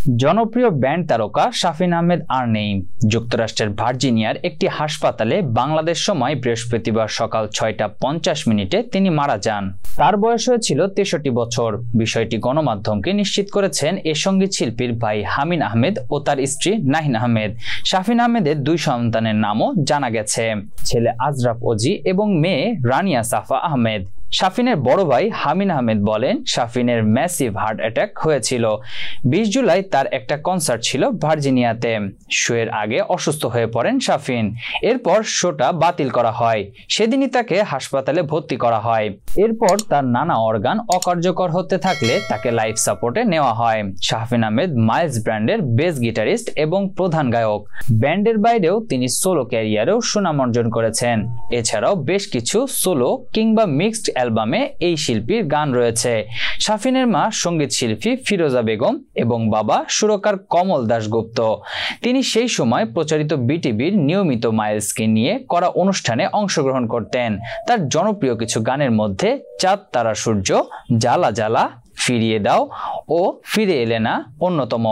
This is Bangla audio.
জনপ্রিয় ব্যান্ড তারকা শাফিন আহমেদ আর নেই। যুক্তরাষ্ট্রের ভার্জিনিয়ার একটি হাসপাতালে বাংলাদেশ সময় বৃহস্পতিবার সকাল 6:50 তিনি মারা যান। তার বয়স হয়েছিল 63 বছর। বিষয়টি গণমাধ্যমকে নিশ্চিত করেছেন এ সঙ্গীত শিল্পীর ভাই হামিন আহমেদ ও তার স্ত্রী নাহিন আহমেদ। শাফিন আহমেদের 2 সন্তানের নামও জানা গেছে, ছেলে আজরাফ অজি এবং মেয়ে রানিয়া সাফা আহমেদ। শাফিনের বড় ভাই হামিন আহমেদ বলেন, শাফিনের ম্যাসিভ হার্ট অ্যাটাক হয়েছিল। 20 জুলাই তার একটা কনসার্ট ছিল ভার্জিনিয়াতে। শোয়ের আগে অসুস্থ হয়ে পড়েন শাফিন। এরপর শোটা বাতিল করা হয়। সেদিনই তাকে হাসপাতালে ভর্তি করা হয়। এরপর তার নানা অর্গান অকার্যকর হতে থাকলে তাকে লাইফ সাপোর্টে নেওয়া হয়। শাফিন আহমেদ মাইলস ব্র্যান্ডের বেস গিটারিস্ট এবং প্রধান গায়ক। ব্যান্ডের বাইরেও তিনি সোলো ক্যারিয়ারেও সুনাম অর্জন করেছেন। এছাড়াও বেশ কিছু সোলো কিংবা মিক্সড অ্যালবামে এই শিল্পীর গান রয়েছে। শাফিনের মা সঙ্গীত শিল্পী ফিরোজা বেগম এবং বাবা সুরকার কমল দাশগুপ্ত। তিনি সেই সময় প্রচারিত বিটিভির নিয়মিত মাইলসকে নিয়ে করা অনুষ্ঠানে অংশগ্রহণ করতেন। তার জনপ্রিয় কিছু গানের মধ্যে চাঁদ তারা সূর্য, জ্বালা জ্বালা, ফিরিয়ে দাও ও ফিরে এলে না অন্যতম।